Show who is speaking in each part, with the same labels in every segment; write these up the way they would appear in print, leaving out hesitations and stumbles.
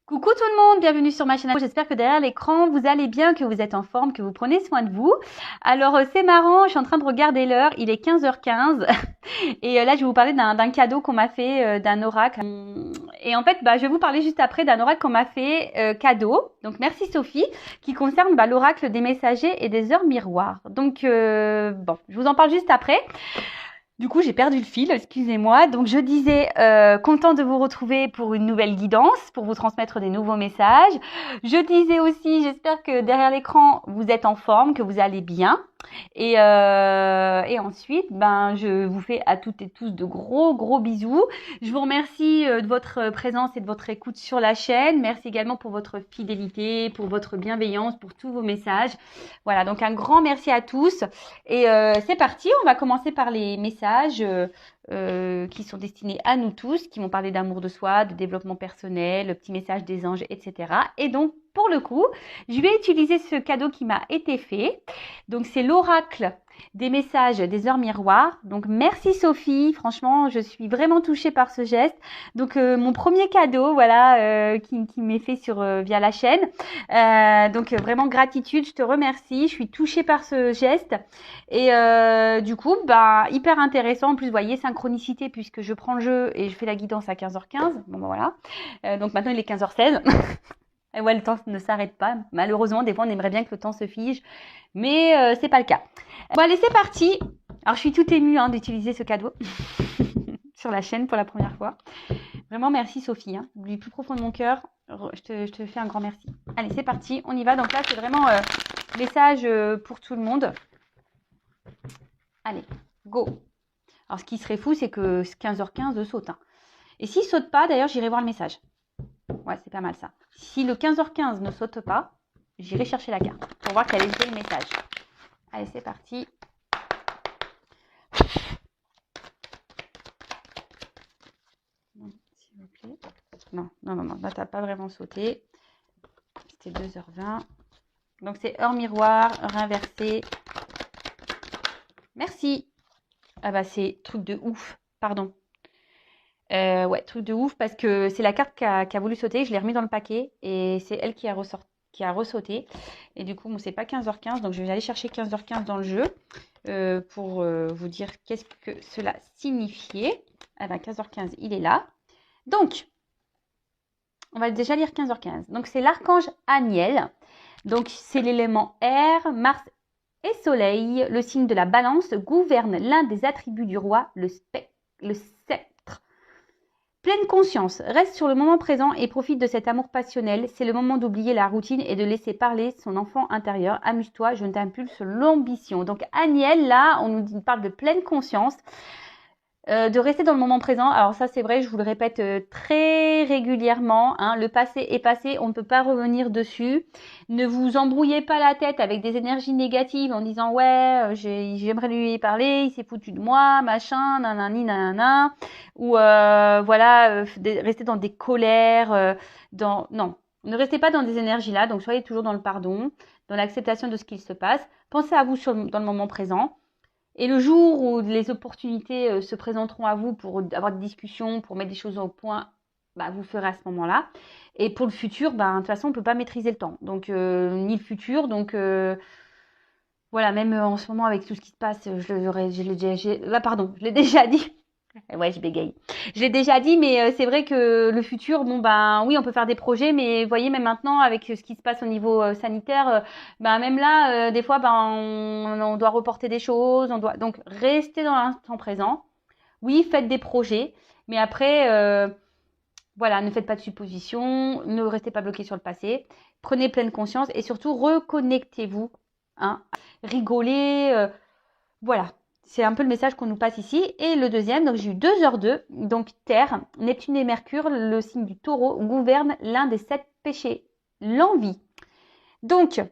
Speaker 1: Coucou tout le monde, bienvenue sur ma chaîne. J'espère que derrière l'écran, vous allez bien, que vous êtes en forme, que vous prenez soin de vous. Alors, c'est marrant, je suis en train de regarder l'heure, il est 15h15. Et là, je vais vous parler d'un cadeau qu'on m'a fait, d'un oracle. Et en fait, je vais vous parler juste après d'un oracle qu'on m'a fait cadeau. Donc, merci Sophie, qui concerne l'oracle des messagers et des heures miroirs. Donc, bon, je vous en parle juste après. Du coup, j'ai perdu le fil, excusez-moi. Donc, je disais, content de vous retrouver pour une nouvelle guidance, pour vous transmettre des nouveaux messages. Je disais aussi, j'espère que derrière l'écran, vous êtes en forme, que vous allez bien. Et ensuite, je vous fais à toutes et tous de gros bisous. Je vous remercie de votre présence et de votre écoute sur la chaîne. Merci également pour votre fidélité, pour votre bienveillance, pour tous vos messages. Voilà, donc un grand merci à tous. Et c'est parti, on va commencer par les messages qui sont destinés à nous tous, qui vont parler d'amour de soi, de développement personnel, le petit message des anges, etc. Et donc, pour le coup, je vais utiliser ce cadeau qui m'a été fait. Donc, c'est l'oracle des messages des heures miroirs. Donc, merci Sophie. Franchement, je suis vraiment touchée par ce geste. Donc, mon premier cadeau, voilà, qui m'est fait via la chaîne. Donc, vraiment gratitude. Je te remercie. Je suis touchée par ce geste. Et du coup, hyper intéressant. En plus, vous voyez, synchronicité puisque je prends le jeu et je fais la guidance à 15h15. Bon, voilà. Donc, maintenant, il est 15h16. Et ouais, le temps ne s'arrête pas. Malheureusement, des fois, on aimerait bien que le temps se fige, mais c'est pas le cas. Bon, allez, c'est parti. Alors, je suis toute émue d'utiliser ce cadeau sur la chaîne pour la première fois. Vraiment, merci Sophie. Du plus profond de mon cœur, je te fais un grand merci. Allez, c'est parti. On y va. Donc là, c'est vraiment message pour tout le monde. Allez, go. Alors, ce qui serait fou, c'est que 15h15 saute. Et s'il saute pas, d'ailleurs, j'irai voir le message. Ouais, c'est pas mal ça. Si le 15h15 ne saute pas, j'irai chercher la carte pour voir quel est le message. Allez, c'est parti. Non, s'il vous plaît. Non, là, t'as pas vraiment sauté. C'était 2h20. Donc, c'est heure miroir, heure inversée. Merci. Ah c'est truc de ouf. Pardon. Ouais, truc de ouf parce que c'est la carte qui a voulu sauter. Je l'ai remis dans le paquet et c'est elle qui a ressauté. Et du coup, bon, c'est pas 15h15. Donc, je vais aller chercher 15h15 dans le jeu pour vous dire qu'est-ce que cela signifiait. Ah 15h15, il est là. Donc, on va déjà lire 15h15. Donc, c'est l'archange Aniel. Donc, c'est l'élément air, Mars et Soleil. Le signe de la balance gouverne l'un des attributs du roi, le sceptre. Pleine conscience, reste sur le moment présent et profite de cet amour passionnel. C'est le moment d'oublier la routine et de laisser parler son enfant intérieur. Amuse-toi, je t'impulse l'ambition. Donc Aniel, là, on nous parle de pleine conscience. De rester dans le moment présent. Alors ça, c'est vrai, je vous le répète très régulièrement. Le passé est passé, on ne peut pas revenir dessus. Ne vous embrouillez pas la tête avec des énergies négatives en disant « Ouais, j'aimerais lui parler, il s'est foutu de moi, machin, nanani, nanana. » Ou voilà, rester dans des colères. Non, ne restez pas dans des énergies-là. Donc soyez toujours dans le pardon, dans l'acceptation de ce qu'il se passe. Pensez à vous dans le moment présent. Et le jour où les opportunités se présenteront à vous pour avoir des discussions, pour mettre des choses au point, vous ferez à ce moment-là. Et pour le futur, de toute façon, on ne peut pas maîtriser le temps. Donc, ni le futur. Donc, voilà, même en ce moment, avec tout ce qui se passe, je l'ai déjà dit. Ouais, je bégaye. Je l'ai déjà dit, mais c'est vrai que le futur, oui, on peut faire des projets, mais vous voyez, même maintenant, avec ce qui se passe au niveau sanitaire, même là, des fois, on doit reporter des choses, donc rester dans l'instant présent. Oui, faites des projets, mais après, voilà, ne faites pas de suppositions, ne restez pas bloqué sur le passé, prenez pleine conscience et surtout reconnectez-vous, rigolez, voilà. C'est un peu le message qu'on nous passe ici. Et le deuxième, donc j'ai eu 2h02. Donc Terre, Neptune et Mercure, le signe du taureau, gouvernent l'un des 7 péchés, l'envie. Donc,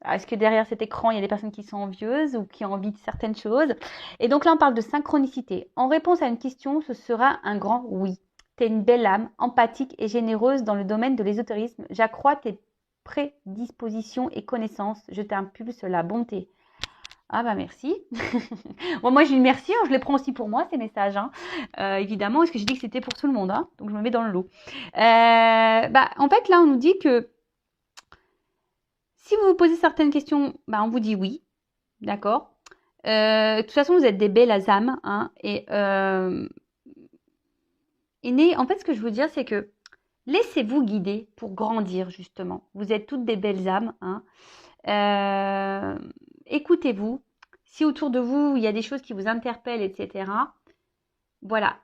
Speaker 1: est-ce que derrière cet écran, il y a des personnes qui sont envieuses ou qui ont envie de certaines choses? Et donc là, on parle de synchronicité. En réponse à une question, ce sera un grand oui. Tu es une belle âme, empathique et généreuse dans le domaine de l'ésotérisme. J'accrois tes prédispositions et connaissances. Je t'impulse la bonté. Ah bah merci. Bon, moi je dis merci, hein, je les prends aussi pour moi ces messages, hein. Évidemment, parce que j'ai dit que c'était pour tout le monde, hein, donc je me mets dans le lot. En fait là on nous dit que si vous vous posez certaines questions, bah, on vous dit oui, d'accord. De toute façon vous êtes des belles âmes, hein, en fait ce que je veux dire c'est que laissez-vous guider pour grandir justement. Vous êtes toutes des belles âmes, hein. Écoutez-vous. Si autour de vous, il y a des choses qui vous interpellent, etc., voilà.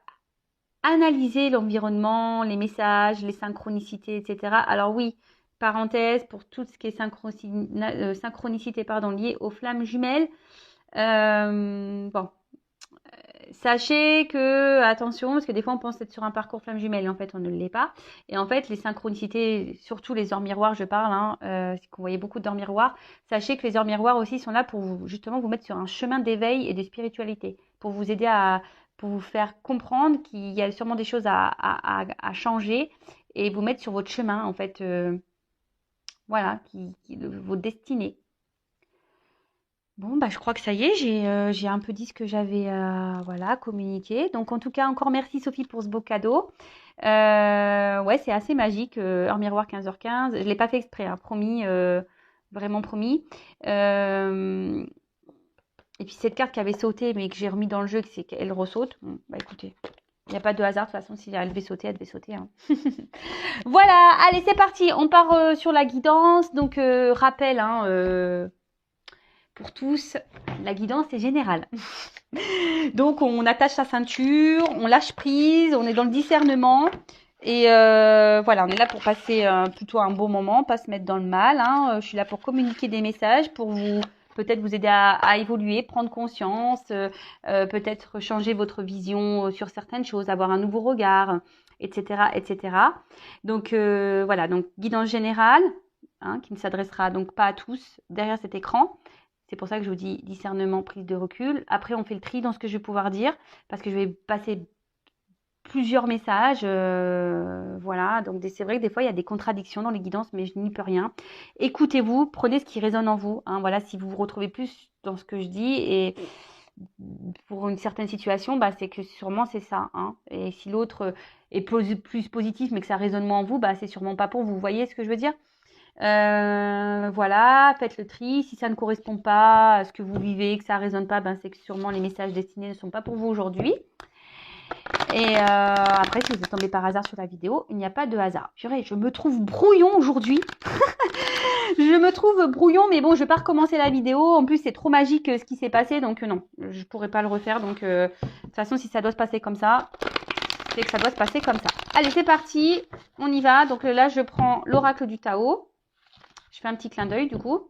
Speaker 1: Analysez l'environnement, les messages, les synchronicités, etc. Alors oui, parenthèse, pour tout ce qui est synchronicité liée aux flammes jumelles, bon, sachez que, attention, parce que des fois on pense être sur un parcours flamme jumelle et en fait on ne l'est pas. Et en fait, les synchronicités, surtout les heures miroirs, je parle, hein, si vous voyez beaucoup d'heures miroirs, sachez que les heures miroirs aussi sont là pour vous, justement vous mettre sur un chemin d'éveil et de spiritualité, pour vous aider pour vous faire comprendre qu'il y a sûrement des choses à changer et vous mettre sur votre chemin, en fait, voilà, votre destinée. Bon, bah, je crois que ça y est, j'ai un peu dit ce que j'avais voilà, communiqué. Donc, en tout cas, encore merci Sophie pour ce beau cadeau. Ouais, c'est assez magique. Heure miroir 15h15. Je ne l'ai pas fait exprès, hein, promis, vraiment promis. Et puis, cette carte qui avait sauté, mais que j'ai remis dans le jeu, c'est qu'elle ressaute. Bon, bah écoutez, il n'y a pas de hasard. De toute façon, si elle devait sauter, elle devait sauter, hein. Voilà, allez, c'est parti. On part sur la guidance. Donc, rappel, hein, pour tous, la guidance est générale. Donc, on attache sa ceinture, on lâche prise, on est dans le discernement. Et voilà, on est là pour passer plutôt un bon moment, pas se mettre dans le mal, hein. Je suis là pour communiquer des messages, pour vous peut-être vous aider à évoluer, prendre conscience, peut-être changer votre vision sur certaines choses, avoir un nouveau regard, etc., etc. Donc voilà, donc guidance générale, hein, qui ne s'adressera donc pas à tous derrière cet écran. C'est pour ça que je vous dis discernement, prise de recul. Après, on fait le tri dans ce que je vais pouvoir dire, parce que je vais passer plusieurs messages. Voilà, donc c'est vrai que des fois, il y a des contradictions dans les guidances, mais je n'y peux rien. Écoutez-vous, prenez ce qui résonne en vous, hein. Voilà, si vous vous retrouvez plus dans ce que je dis, et pour une certaine situation, bah, c'est que sûrement c'est ça, hein. Et si l'autre est plus positif, mais que ça résonne moins en vous, bah, c'est sûrement pas pour vous. Vous voyez ce que je veux dire? Voilà, faites le tri. Si ça ne correspond pas à ce que vous vivez, que ça ne résonne pas, ben c'est que sûrement les messages destinés ne sont pas pour vous aujourd'hui. Et après, si vous êtes tombé par hasard sur la vidéo, il n'y a pas de hasard. Purée, je me trouve brouillon aujourd'hui. Je me trouve brouillon, mais bon, je vais pas recommencer la vidéo. En plus, c'est trop magique ce qui s'est passé, donc non, je pourrais pas le refaire. Donc, de toute façon, si ça doit se passer comme ça, c'est que ça doit se passer comme ça. Allez, c'est parti, on y va. Donc là, je prends l'oracle du Tao. Je fais un petit clin d'œil du coup.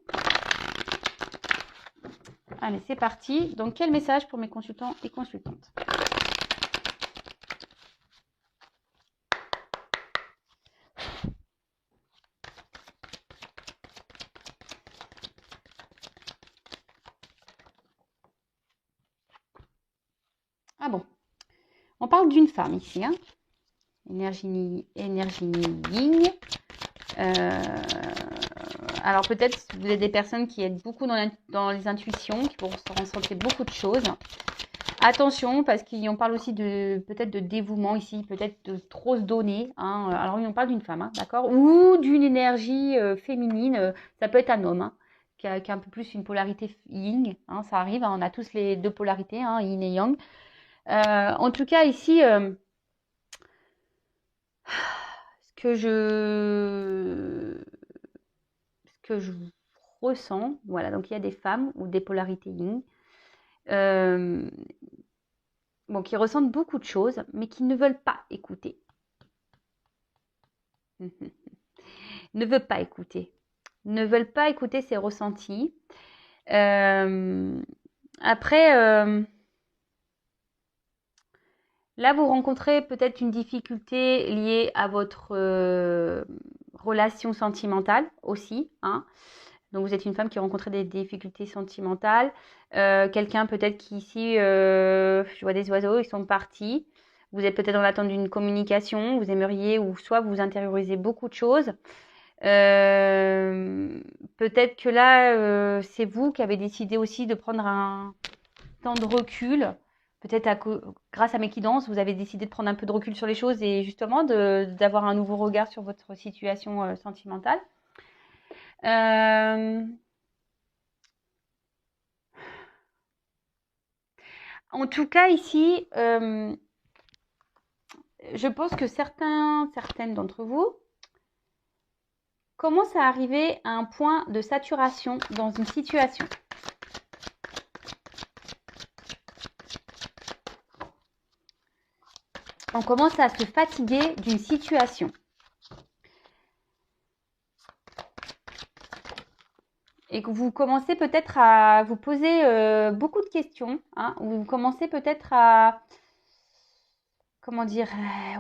Speaker 1: Allez, c'est parti. Donc, quel message pour mes consultants et consultantes? Ah bon, on parle d'une femme ici, hein. Énergie yin. Alors peut-être vous êtes des personnes qui êtes beaucoup dans les intuitions, qui vont ressentir beaucoup de choses. Attention, parce qu'on parle aussi peut-être de dévouement ici, peut-être de trop se donner, hein. Alors oui, on parle d'une femme, hein, d'accord, ou d'une énergie féminine. Ça peut être un homme, hein, qui a un peu plus une polarité yin, hein, ça arrive, hein, on a tous les deux polarités, hein, yin et yang. En tout cas ici, ce que je ressens, voilà, donc il y a des femmes ou des polarités yin, bon, qui ressentent beaucoup de choses, mais qui ne veulent pas écouter. Ne veulent pas écouter. Ne veulent pas écouter ses ressentis. Après, là, vous rencontrez peut-être une difficulté liée à votre relation sentimentale aussi, hein. Donc, vous êtes une femme qui a rencontré des difficultés sentimentales. Quelqu'un peut-être qui ici, je vois des oiseaux, ils sont partis. Vous êtes peut-être dans l'attente d'une communication. Vous aimeriez, ou soit vous intériorisez beaucoup de choses. Peut-être que là, c'est vous qui avez décidé aussi de prendre un temps de recul. Peut-être grâce à Méquidance, vous avez décidé de prendre un peu de recul sur les choses et justement d'avoir un nouveau regard sur votre situation sentimentale. Euh, En tout cas, ici, je pense que certaines d'entre vous commencent à arriver à un point de saturation dans une situation. On commence à se fatiguer d'une situation. Et que vous commencez peut-être à vous poser beaucoup de questions, hein, ou vous commencez peut-être à, comment dire,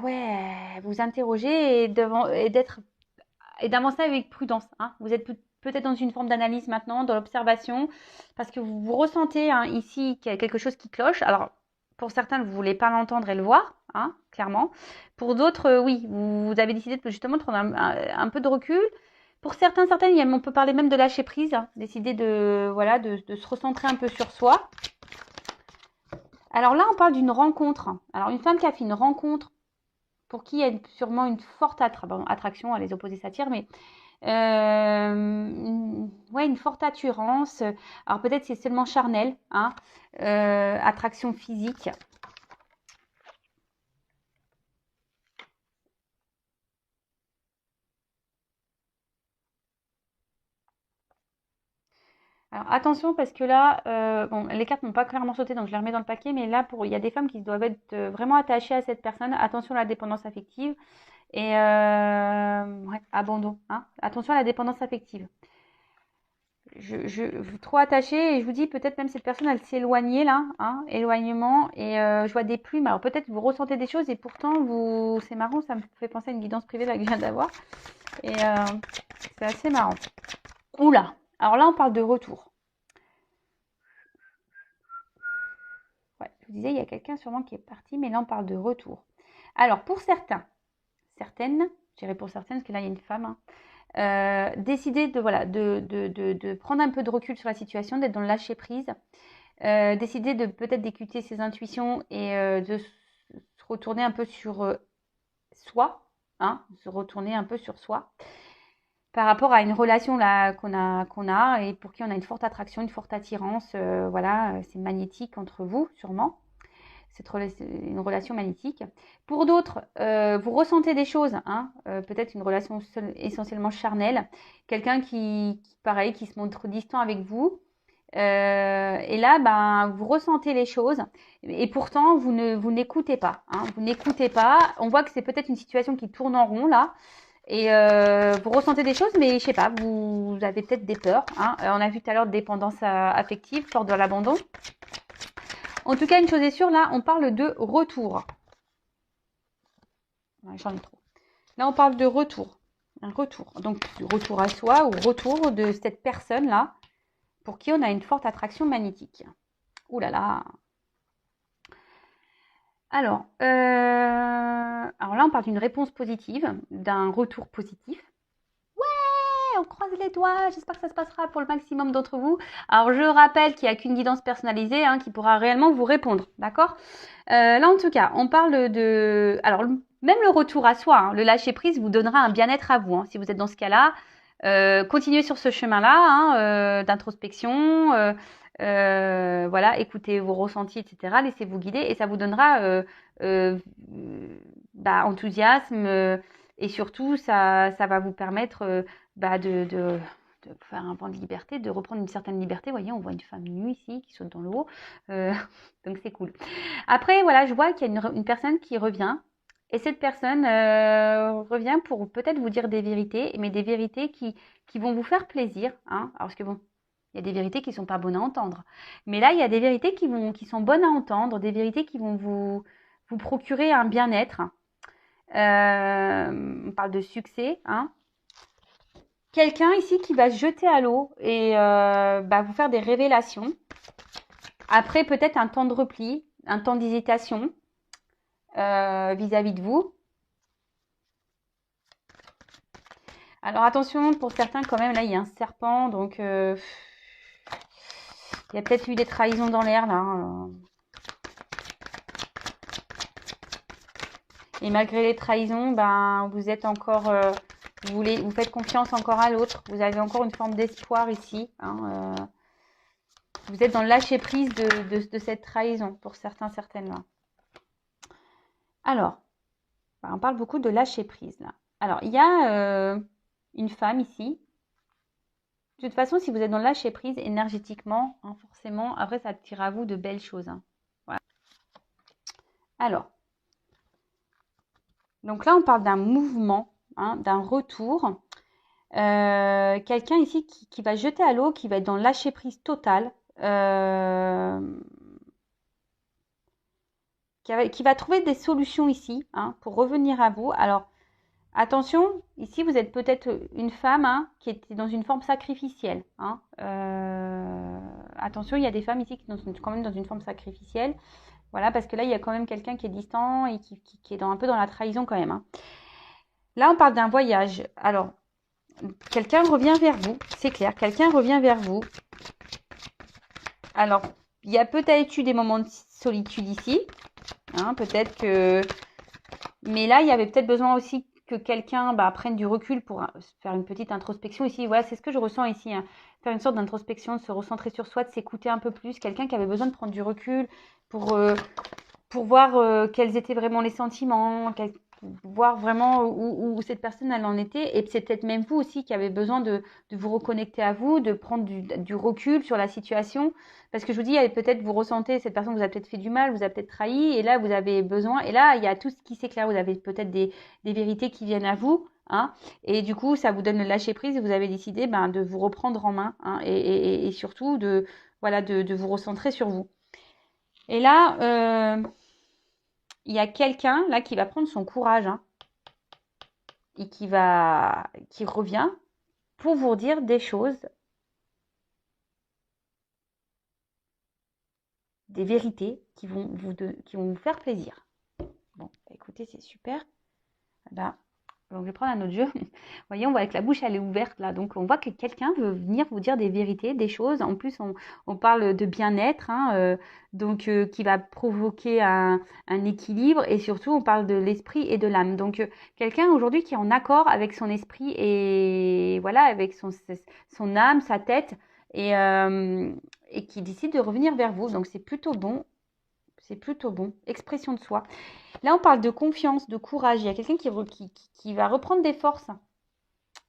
Speaker 1: ouais, vous interroger et d'avancer avec prudence. Hein. Vous êtes peut-être dans une forme d'analyse maintenant, dans l'observation, parce que vous ressentez hein, ici qu'il y a quelque chose qui cloche. Alors, pour certains, vous ne voulez pas l'entendre et le voir, hein, clairement. Pour d'autres, oui, vous avez décidé justement de prendre un peu de recul. Pour certaines, on peut parler même de lâcher prise, hein, décider de se recentrer un peu sur soi. Alors là, on parle d'une rencontre. Alors, une femme qui a fait une rencontre, pour qui il y a sûrement une forte attraction, les opposés s'attirent, mais une forte attirance. Alors peut-être c'est seulement charnel, hein, attraction physique. Alors attention parce que là, bon, les cartes n'ont pas clairement sauté, donc je les remets dans le paquet, mais là, il y a des femmes qui doivent être vraiment attachées à cette personne. Attention à la dépendance affective et abandon. Hein. Attention à la dépendance affective. Trop attachée et je vous dis peut-être même cette personne elle s'est éloignée là, hein, éloignement et je vois des plumes. Alors peut-être vous ressentez des choses et pourtant c'est marrant, ça me fait penser à une guidance privée là que je viens d'avoir et c'est assez marrant. Oula, alors là on parle de retour. Ouais, je vous disais il y a quelqu'un sûrement qui est parti, mais là on parle de retour. Alors pour certaines, je dirais pour certaines parce que là il y a une femme. Hein, décider de prendre un peu de recul sur la situation, d'être dans le lâcher prise, décider de peut-être d'écouter ses intuitions et de se retourner un peu sur soi, hein, se retourner un peu sur soi par rapport à une relation là qu'on a et pour qui on a une forte attraction, une forte attirance, c'est magnétique entre vous sûrement. C'est une relation magnétique. Pour d'autres, vous ressentez des choses, hein, peut-être une relation essentiellement charnelle, quelqu'un qui se montre distant avec vous. Et là, ben, vous ressentez les choses et pourtant, vous n'écoutez pas. Hein, vous n'écoutez pas. On voit que c'est peut-être une situation qui tourne en rond là. Et vous ressentez des choses, mais je sais pas, vous avez peut-être des peurs. Hein. On a vu tout à l'heure dépendance affective, peur de l'abandon. En tout cas, une chose est sûre, là, on parle de retour. J'en ai trop. Là, on parle de retour. Un retour. Donc, retour à soi ou retour de cette personne-là pour qui on a une forte attraction magnétique. Ouh là là. Alors là, on parle d'une réponse positive, d'un retour positif. On croise les doigts, j'espère que ça se passera pour le maximum d'entre vous. Alors je rappelle qu'il n'y a qu'une guidance personnalisée hein, qui pourra réellement vous répondre, d'accord là en tout cas, on parle de... Alors même le retour à soi, hein, le lâcher prise vous donnera un bien-être à vous. Hein, si vous êtes dans ce cas-là, continuez sur ce chemin-là hein, d'introspection, écoutez vos ressentis, etc. Laissez-vous guider et ça vous donnera enthousiasme et surtout ça va vous permettre de faire un vent de liberté, de reprendre une certaine liberté. Vous voyez, on voit une femme nue ici qui saute dans l'eau. Donc c'est cool. Après, voilà, je vois qu'il y a une personne qui revient. Et cette personne revient pour peut-être vous dire des vérités, mais des vérités qui vont vous faire plaisir. Hein. Alors, parce que bon, il y a des vérités qui ne sont pas bonnes à entendre. Mais là, il y a des vérités qui sont bonnes à entendre, des vérités qui vont vous procurer un bien-être. On parle de succès, hein. Quelqu'un ici qui va se jeter à l'eau et vous faire des révélations. Après, peut-être un temps de repli, un temps d'hésitation vis-à-vis de vous. Alors attention, pour certains quand même, là il y a un serpent, donc il y a peut-être eu des trahisons dans l'air là. Et malgré les trahisons, ben vous êtes encore, vous faites confiance encore à l'autre. Vous avez encore une forme d'espoir ici. Hein, vous êtes dans le lâcher prise de cette trahison pour certains, certaines là. Alors, ben, on parle beaucoup de lâcher prise là. Alors il y a une femme ici. De toute façon, si vous êtes dans le lâcher prise énergétiquement, hein, forcément, après ça attire à vous de belles choses. Hein. Voilà. Alors, donc là on parle d'un mouvement, hein, d'un retour. Quelqu'un ici qui va jeter à l'eau, qui va être dans le lâcher prise total, qui va trouver des solutions ici, hein, pour revenir à vous. Alors, attention, ici vous êtes peut-être une femme, hein, qui était dans une forme sacrificielle. Hein. Attention, il y a des femmes ici qui sont quand même dans une forme sacrificielle. Voilà, parce que là, il y a quand même quelqu'un qui est distant et qui est un peu dans la trahison quand même. Hein. Là, on parle d'un voyage. Alors, quelqu'un revient vers vous, c'est clair, quelqu'un revient vers vous. Alors, il y a peut-être eu des moments de solitude ici, hein, peut-être que... Mais là, il y avait peut-être besoin aussi que quelqu'un prenne du recul pour faire une petite introspection ici. Voilà, c'est ce que je ressens ici, hein. Faire une sorte d'introspection, de se recentrer sur soi, de s'écouter un peu plus. Quelqu'un qui avait besoin de prendre du recul pour voir quels étaient vraiment les sentiments, voir vraiment où cette personne elle en était. Et c'est peut-être même vous aussi qui avez besoin de vous reconnecter à vous, de prendre du recul sur la situation. Parce que je vous dis, peut-être vous ressentez, cette personne vous a peut-être fait du mal, vous a peut-être trahi, et là vous avez besoin, et là il y a tout ce qui s'éclaire, vous avez peut-être des vérités qui viennent à vous. Hein, et du coup, ça vous donne le lâcher prise et vous avez décidé de vous reprendre en main, hein, et surtout de vous recentrer sur vous. Et là, il y a quelqu'un là qui va prendre son courage, hein, et qui revient pour vous dire des choses, des vérités qui vont vous faire plaisir. Bon, écoutez, c'est super. Ben, donc je vais prendre un autre jeu. Vous voyez, on voit que la bouche elle est ouverte là, donc on voit que quelqu'un veut venir vous dire des vérités, des choses. En plus, on parle de bien-être, hein, donc qui va provoquer un équilibre, et surtout on parle de l'esprit et de l'âme. Donc quelqu'un aujourd'hui qui est en accord avec son esprit et voilà, avec son âme, sa tête, et qui décide de revenir vers vous. Donc c'est plutôt bon. C'est plutôt bon. Expression de soi. Là, on parle de confiance, de courage. Il y a quelqu'un qui va reprendre des forces.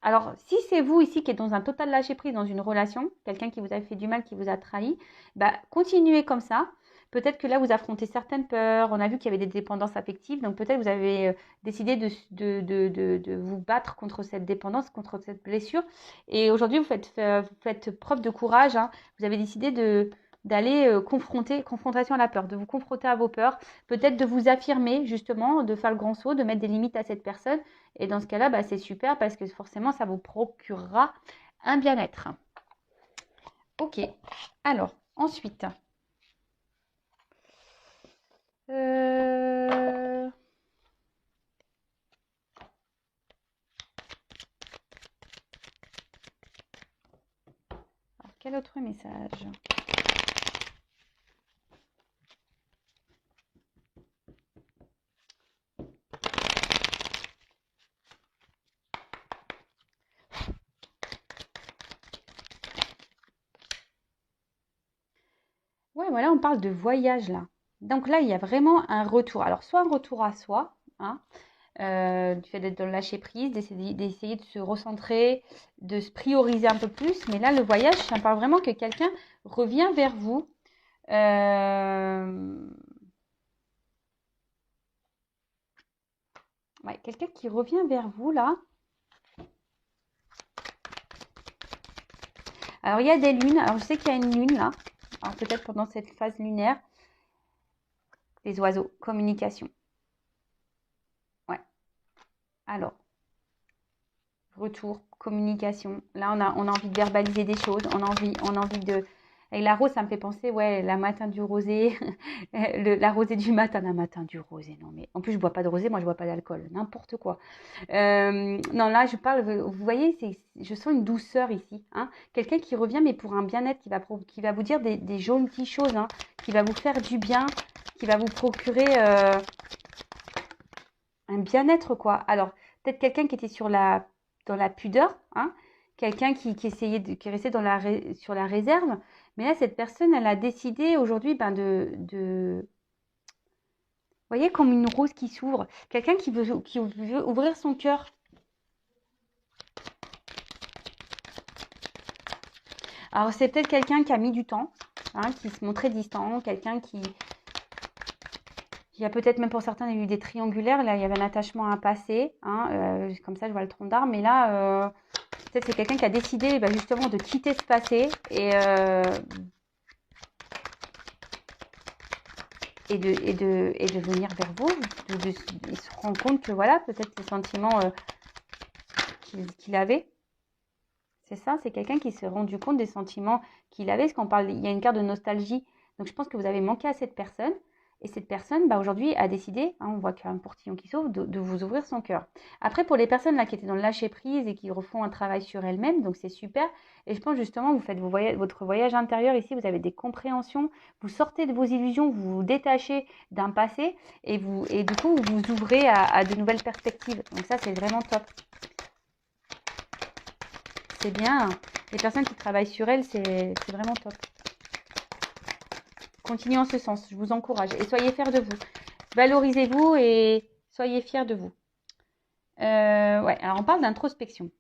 Speaker 1: Alors, si c'est vous ici qui êtes dans un total lâcher-prise dans une relation, quelqu'un qui vous a fait du mal, qui vous a trahi, continuez comme ça. Peut-être que là, vous affrontez certaines peurs. On a vu qu'il y avait des dépendances affectives. Donc, peut-être vous avez décidé de vous battre contre cette dépendance, contre cette blessure. Et aujourd'hui, vous faites preuve de courage. Hein. Vous avez décidé d'aller confrontation à la peur, de vous confronter à vos peurs, peut-être de vous affirmer justement, de faire le grand saut, de mettre des limites à cette personne. Et dans ce cas-là, c'est super parce que forcément, ça vous procurera un bien-être. Ok, alors, ensuite. Alors, quel autre message ? Ouais, voilà, on parle de voyage là. Donc là, il y a vraiment un retour. Alors, soit un retour à soi, hein, du fait d'être dans le lâcher prise, d'essayer de se recentrer, de se prioriser un peu plus. Mais là, le voyage, ça parle vraiment que quelqu'un revient vers vous. Ouais, quelqu'un qui revient vers vous là. Alors, il y a des lunes. Alors, je sais qu'il y a une lune là. Alors, peut-être pendant cette phase lunaire. Les oiseaux, communication. Ouais. Alors, retour, communication. Là, on a envie de verbaliser des choses. On a envie Avec la rose, ça me fait penser, ouais, la matin du rosé, la rosée du matin, la matin du rosé. Non, mais en plus, je bois pas de rosé, moi, je bois pas d'alcool, n'importe quoi. Non, là, je parle, vous voyez, je sens une douceur ici. Hein. Quelqu'un qui revient, mais pour un bien-être, qui va vous dire des jolies choses, hein, qui va vous faire du bien, qui va vous procurer un bien-être, quoi. Alors, peut-être quelqu'un qui était dans la pudeur, hein, quelqu'un qui essayait qui restait sur la réserve. Mais là, cette personne, elle a décidé aujourd'hui ben, vous voyez, comme une rose qui s'ouvre. Quelqu'un qui veut ouvrir son cœur. Alors, c'est peut-être quelqu'un qui a mis du temps, hein, qui se montrait distant, quelqu'un qui... Il y a peut-être même pour certains, il y a eu des triangulaires. Là, il y avait un attachement à un passé. Hein, comme ça, je vois le tronc d'arbre. Mais là, peut-être c'est quelqu'un qui a décidé bah, justement de quitter ce passé et de venir vers vous. Il se rend compte que voilà, peut-être ces sentiments qu'il avait. C'est ça, c'est quelqu'un qui s'est rendu compte des sentiments qu'il avait. Parce qu'on parle, il y a une carte de nostalgie. Donc je pense que vous avez manqué à cette personne. Et cette personne, bah, aujourd'hui, a décidé, hein, on voit qu'il y a un portillon qui s'ouvre, de vous ouvrir son cœur. Après, pour les personnes là qui étaient dans le lâcher-prise et qui refont un travail sur elles-mêmes, donc c'est super. Et je pense justement, vous faites votre voyage intérieur ici, vous avez des compréhensions, vous sortez de vos illusions, vous vous détachez d'un passé et du coup, vous vous ouvrez à de nouvelles perspectives. Donc ça, c'est vraiment top. C'est bien. Les personnes qui travaillent sur elles, c'est vraiment top. Continuez en ce sens, je vous encourage. Et soyez fiers de vous. Valorisez-vous et soyez fiers de vous. Ouais, alors on parle d'introspection.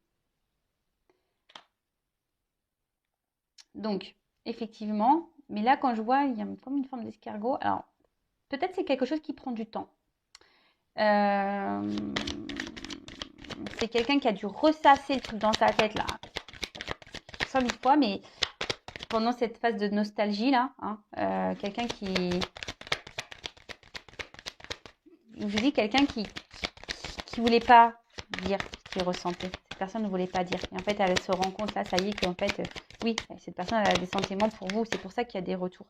Speaker 1: Donc, effectivement, mais là, quand je vois, il y a comme une forme d'escargot. Alors, peut-être c'est quelque chose qui prend du temps. C'est quelqu'un qui a dû ressasser le truc dans sa tête, là. 100 000 fois, mais pendant cette phase de nostalgie, là, hein, quelqu'un qui... Je vous dis, quelqu'un qui voulait pas dire ce qu'il ressentait. Cette personne ne voulait pas dire. Et en fait, elle se rend compte, là, ça y est, qu'en fait, oui, cette personne, elle a des sentiments pour vous. C'est pour ça qu'il y a des retours.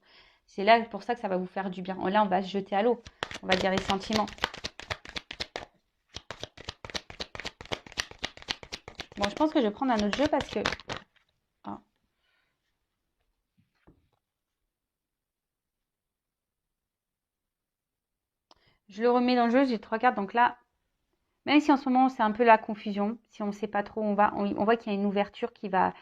Speaker 1: C'est là pour ça que ça va vous faire du bien. Là, on va se jeter à l'eau. On va dire les sentiments. Bon, je pense que je vais prendre un autre jeu parce que... Oh. Je le remets dans le jeu, j'ai 3 cartes. Donc là, même si en ce moment, c'est un peu la confusion, si on ne sait pas trop, on voit qu'il y a une ouverture qui va...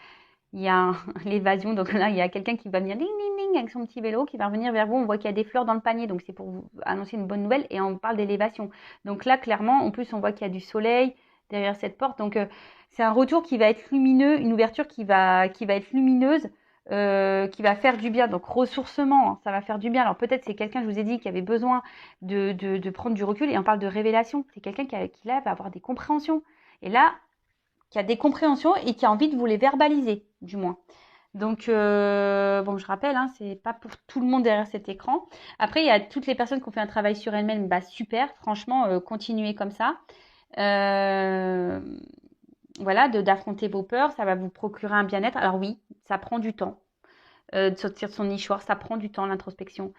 Speaker 1: Il y a l'évasion, donc là, il y a quelqu'un qui va venir ding, ding, ding, avec son petit vélo, qui va revenir vers vous. On voit qu'il y a des fleurs dans le panier, donc c'est pour vous annoncer une bonne nouvelle. Et on parle d'élévation. Donc là, clairement, en plus, on voit qu'il y a du soleil derrière cette porte. Donc, c'est un retour qui va être lumineux, une ouverture qui va être lumineuse, qui va faire du bien. Donc, ressourcement, hein, ça va faire du bien. Alors, peut-être c'est quelqu'un, je vous ai dit, qui avait besoin de prendre du recul. Et on parle de révélation. C'est quelqu'un qui là, va avoir des compréhensions. Et là, qui a des compréhensions et qui a envie de vous les verbaliser, du moins. Donc, bon, je rappelle, hein, c'est pas pour tout le monde derrière cet écran. Après, il y a toutes les personnes qui ont fait un travail sur elles-mêmes, bah super, franchement, continuez comme ça. Voilà, d'affronter vos peurs, ça va vous procurer un bien-être. Alors oui, ça prend du temps de sortir de son nichoir, ça prend du temps l'introspection.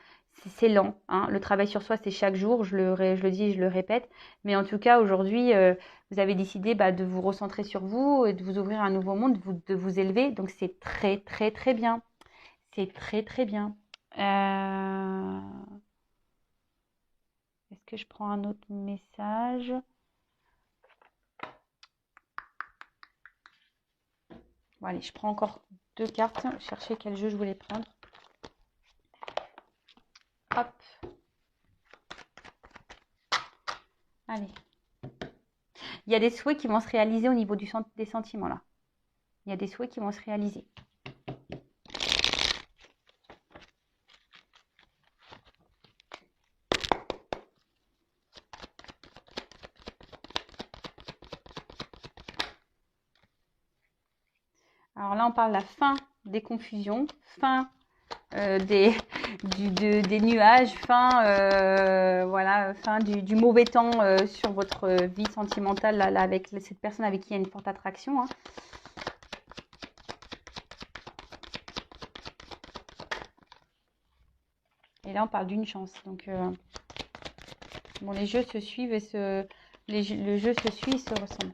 Speaker 1: C'est lent, hein. Le travail sur soi, c'est chaque jour, je le dis et je le répète. Mais en tout cas, aujourd'hui, vous avez décidé bah, de vous recentrer sur vous, et de vous ouvrir un nouveau monde, de vous élever. Donc c'est très, très, très bien. C'est très, très bien. Est-ce que je prends un autre message? Bon, allez, je prends encore 2 cartes. Chercher quel jeu je voulais prendre. Hop. Allez. Il y a des souhaits qui vont se réaliser au niveau des sentiments, là. Il y a des souhaits qui vont se réaliser. Alors là, on parle de la fin des confusions, fin des nuages, fin, voilà, fin du mauvais temps sur votre vie sentimentale là, avec cette personne avec qui il y a une forte attraction. Hein. Et là, on parle d'une chance. Donc, bon, les jeux se suivent et le jeu se suit et se ressemble.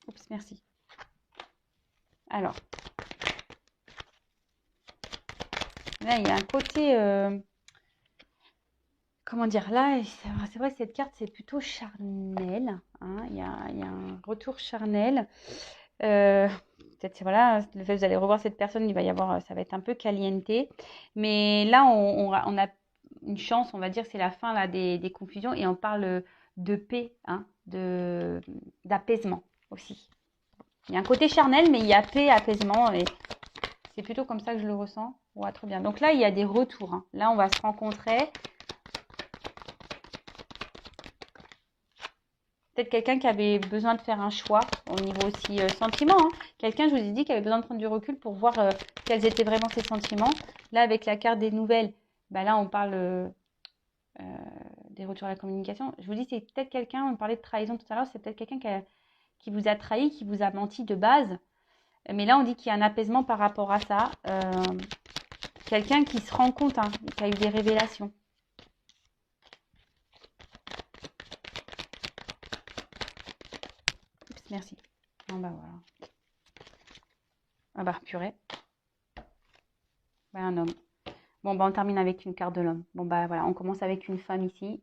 Speaker 1: Oups, merci. Alors, là, il y a un côté... comment dire, là, c'est vrai que cette carte, c'est plutôt charnel. Hein, il y a un retour charnel. Peut-être, voilà, le fait que vous allez revoir cette personne, il va y avoir, ça va être un peu caliente. Mais là, on a une chance, on va dire, c'est la fin là, des confusions. Et on parle de paix, hein, d'apaisement aussi. Il y a un côté charnel, mais il y a paix, apaisement. Et c'est plutôt comme ça que je le ressens. Ouais, trop bien. Donc là, il y a des retours. Hein. Là, on va se rencontrer. Peut-être quelqu'un qui avait besoin de faire un choix au niveau aussi sentiment. Hein. Quelqu'un, je vous ai dit, qui avait besoin de prendre du recul pour voir quels étaient vraiment ses sentiments. Là, avec la carte des nouvelles, bah là, on parle des retours à la communication. Je vous dis, c'est peut-être quelqu'un, on parlait de trahison tout à l'heure, c'est peut-être quelqu'un qui vous a trahi, qui vous a menti de base. Mais là, on dit qu'il y a un apaisement par rapport à ça. Quelqu'un qui se rend compte, hein, qui a eu des révélations. Oups, merci. Bon, bah voilà. Ah bah, purée. Ouais, un homme. Bon, bah, on termine avec une carte de l'homme. Bon, bah voilà, on commence avec une femme ici.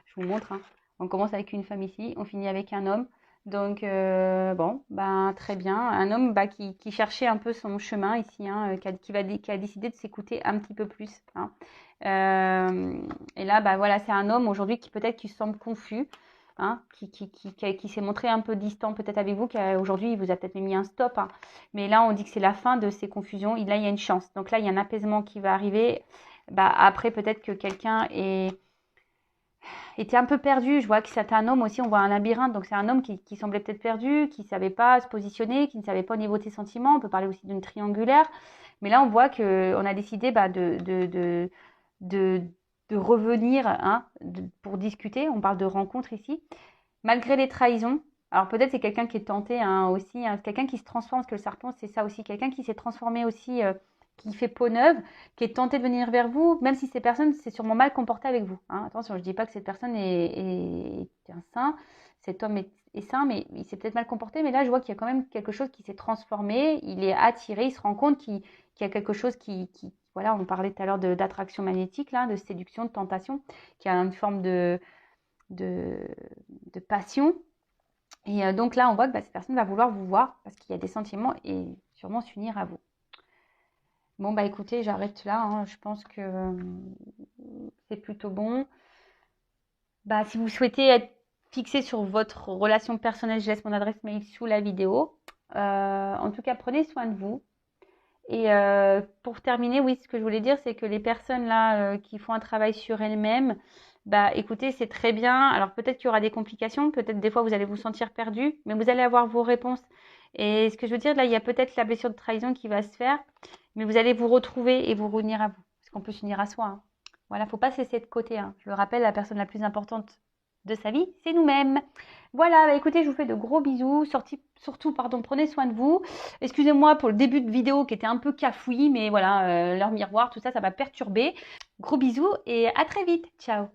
Speaker 1: Je vous montre. Hein. On commence avec une femme ici. On finit avec un homme. Donc, bon, bah, très bien. Un homme bah, qui cherchait un peu son chemin ici, hein, qui a décidé de s'écouter un petit peu plus. Hein. Et là, bah, voilà, c'est un homme aujourd'hui qui peut-être qui semble confus. Hein, qui s'est montré un peu distant peut-être avec vous, aujourd'hui il vous a peut-être mis un stop, hein. Mais là on dit que c'est la fin de ces confusions, là il y a une chance, donc là il y a un apaisement qui va arriver. Bah, après peut-être que quelqu'un était un peu perdu, je vois que c'est un homme aussi, on voit un labyrinthe, donc c'est un homme qui semblait peut-être perdu, qui ne savait pas se positionner, qui ne savait pas au niveau de ses sentiments, on peut parler aussi d'une triangulaire, mais là on voit qu'on a décidé bah, de revenir hein, pour discuter. On parle de rencontre ici. Malgré les trahisons, alors peut-être c'est quelqu'un qui est tenté hein, aussi, hein, quelqu'un qui se transforme, parce que le serpent c'est ça aussi, quelqu'un qui s'est transformé aussi, qui fait peau neuve, qui est tenté de venir vers vous, même si ces personnes s'est sûrement mal comportée avec vous. Hein. Attention, je ne dis pas que cette personne est un saint, cet homme est saint, mais il s'est peut-être mal comporté, mais là je vois qu'il y a quand même quelque chose qui s'est transformé, il est attiré, il se rend compte qu'il y a quelque chose voilà, on parlait tout à l'heure d'attraction magnétique, là, de séduction, de tentation, qui a une forme de passion. Et donc là, on voit que bah, cette personne va vouloir vous voir parce qu'il y a des sentiments et sûrement s'unir à vous. Bon, bah écoutez, j'arrête là. Hein. Je pense que c'est plutôt bon. Bah, si vous souhaitez être fixé sur votre relation personnelle, je laisse mon adresse mail sous la vidéo. En tout cas, prenez soin de vous. Et pour terminer, oui, ce que je voulais dire, c'est que les personnes là qui font un travail sur elles-mêmes, bah écoutez, c'est très bien. Alors peut-être qu'il y aura des complications, peut-être des fois vous allez vous sentir perdu, mais vous allez avoir vos réponses. Et ce que je veux dire, là, il y a peut-être la blessure de trahison qui va se faire, mais vous allez vous retrouver et vous revenir à vous. Parce qu'on peut s'unir à soi. Hein. Voilà, faut pas se laisser de côté. Hein. Je le rappelle, la personne la plus importante de sa vie, c'est nous-mêmes. Voilà, bah écoutez, je vous fais de gros bisous. Surtout, pardon, prenez soin de vous. Excusez-moi pour le début de vidéo qui était un peu cafouillis, mais voilà, leur miroir, tout ça, ça m'a perturbé. Gros bisous et à très vite. Ciao.